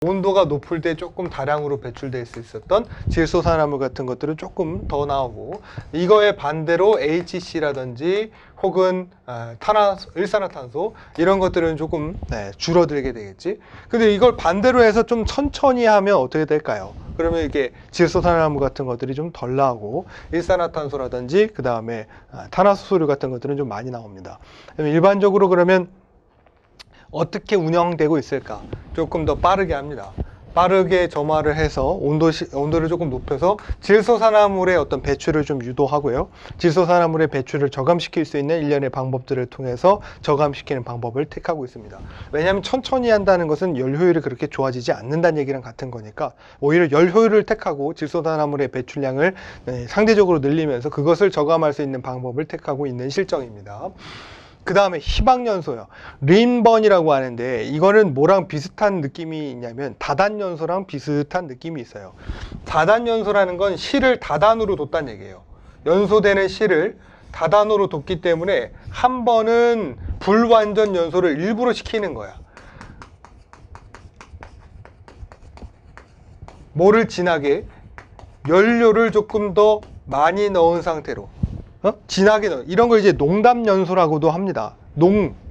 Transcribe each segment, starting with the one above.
온도가 높을 때 조금 다량으로 배출될 수 있었던 질소산화물 같은 것들은 조금 더 나오고, 이거에 반대로 HC라든지 혹은 일산화탄소 이런 것들은 조금 줄어들게 되겠지. 근데 이걸 반대로 해서 좀 천천히 하면 어떻게 될까요? 그러면 이게 질소산화물 같은 것들이 좀 덜 나오고 일산화탄소라든지 그 다음에 탄화수소류 같은 것들은 좀 많이 나옵니다. 일반적으로 그러면 어떻게 운영되고 있을까? 조금 더 빠르게 합니다. 빠르게 점화를 해서 온도를 조금 높여서 질소산화물의 어떤 배출을 좀 유도하고요. 질소산화물의 배출을 저감시킬 수 있는 일련의 방법들을 통해서 저감시키는 방법을 택하고 있습니다. 왜냐하면 천천히 한다는 것은 열 효율이 그렇게 좋아지지 않는다는 얘기랑 같은 거니까 오히려 열 효율을 택하고 질소산화물의 배출량을 상대적으로 늘리면서 그것을 저감할 수 있는 방법을 택하고 있는 실정입니다. 그 다음에 희박연소요. 린번이라고 하는데 이거는 뭐랑 비슷한 느낌이 있냐면 다단연소랑 비슷한 느낌이 있어요. 다단연소라는 건 실을 다단으로 뒀다는 얘기예요. 연소되는 실을 다단으로 뒀기 때문에 한 번은 불완전 연소를 일부러 시키는 거야. 뭐를 진하게? 연료를 조금 더 많이 넣은 상태로 진하게 넣어. 이런 걸 이제 농담연소라고도 합니다.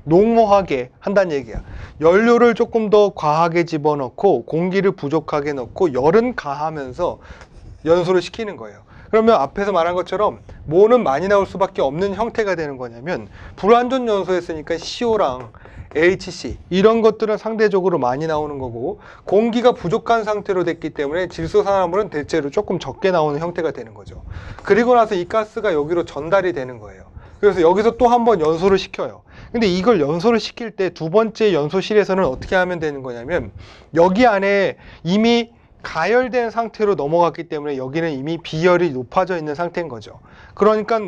농후하게 한다는 얘기야. 연료를 조금 더 과하게 집어넣고 공기를 부족하게 넣고 열은 가하면서 연소를 시키는 거예요. 그러면 앞에서 말한 것처럼 뭐는 많이 나올 수밖에 없는 형태가 되는 거냐면 불완전 연소했으니까 CO랑 HC 이런 것들은 상대적으로 많이 나오는 거고, 공기가 부족한 상태로 됐기 때문에 질소산화물은 대체로 조금 적게 나오는 형태가 되는 거죠. 그리고 나서 이 가스가 여기로 전달이 되는 거예요. 그래서 여기서 또 한 번 연소를 시켜요. 근데 이걸 연소를 시킬 때 두 번째 연소실에서는 어떻게 하면 되는 거냐면 여기 안에 이미 가열된 상태로 넘어갔기 때문에 여기는 이미 비열이 높아져 있는 상태인 거죠. 그러니까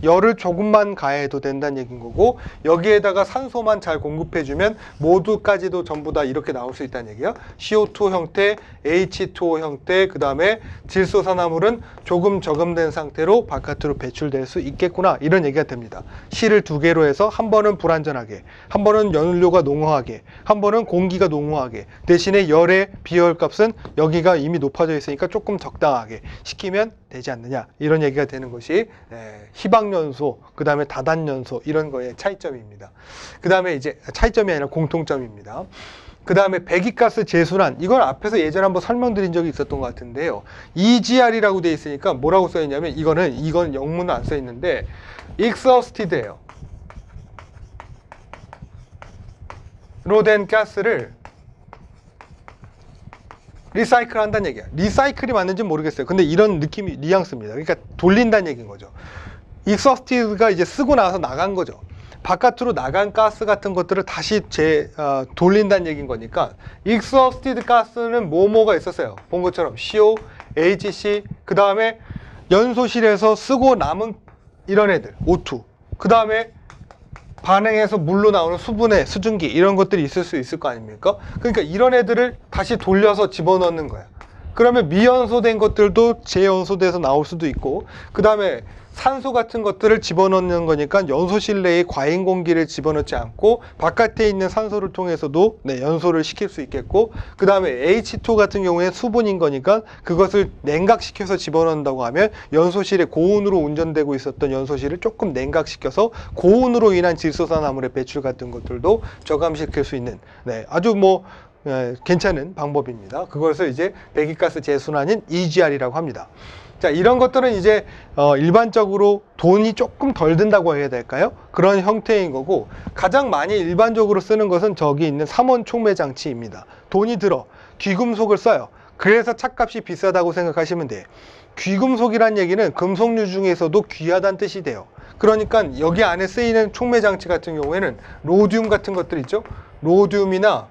열을 조금만 가해도 된다는 얘기인 거고, 여기에다가 산소만 잘 공급해주면 모두까지도 전부 다 이렇게 나올 수 있다는 얘기야. CO2 형태, H2O 형태, 그 다음에 질소산화물은 조금 저감된 상태로 바깥으로 배출될 수 있겠구나, 이런 얘기가 됩니다. 실을 두 개로 해서 한 번은 불완전하게, 한 번은 연료가 농후하게, 한 번은 공기가 농후하게, 대신에 열의 비열값은 여기가 이미 높아져 있으니까 조금 적당하게 시키면 되지 않느냐, 이런 얘기가 되는 것이 희박연소, 그 다음에 다단연소 이런 거의 차이점입니다. 그 다음에 이제 차이점이 아니라 공통점입니다. 그 다음에 배기가스 재순환, 이건 앞에서 예전에 한번 설명드린 적이 있었던 것 같은데요. EGR이라고 되어 있으니까 뭐라고 써 있냐면 이건 영문은 안 써 있는데 exhausted예요. 로 된 가스를 리사이클 한다는 얘기야. 리사이클이 맞는지는 모르겠어요. 근데 이런 느낌이 뉘앙스입니다. 그러니까 돌린다는 얘기인 거죠. 익서스티드가 이제 쓰고 나서 나간 거죠. 바깥으로 나간 가스 같은 것들을 다시 돌린다는 얘기인 거니까, 익서스티드 가스는 뭐가 있었어요. 본 것처럼 CO, HC, 그 다음에 연소실에서 쓰고 남은 이런 애들, O2, 그 다음에 반응해서 물로 나오는 수분의 수증기, 이런 것들이 있을 수 있을 거 아닙니까? 그러니까 이런 애들을 다시 돌려서 집어넣는 거야. 그러면 미연소된 것들도 재연소돼서 나올 수도 있고, 그 다음에 산소 같은 것들을 집어넣는 거니까 연소실 내에 과잉 공기를 집어넣지 않고 바깥에 있는 산소를 통해서도 연소를 시킬 수 있겠고, 그 다음에 H2O 같은 경우에 수분인 거니까 그것을 냉각시켜서 집어넣는다고 하면 연소실에 고온으로 운전되고 있었던 연소실을 조금 냉각시켜서 고온으로 인한 질소산화물의 배출 같은 것들도 저감시킬 수 있는 아주 괜찮은 방법입니다. 그것을 이제 배기가스 재순환인 EGR이라고 합니다. 자, 이런 것들은 이제 일반적으로 돈이 조금 덜 든다고 해야 될까요? 그런 형태인 거고, 가장 많이 일반적으로 쓰는 것은 저기 있는 3원 촉매 장치입니다. 돈이 들어 귀금속을 써요. 그래서 차값이 비싸다고 생각하시면 돼요. 귀금속이란 얘기는 금속류 중에서도 귀하다는 뜻이 돼요. 그러니까 여기 안에 쓰이는 촉매 장치 같은 경우에는 로듐 같은 것들 있죠? 로듐이나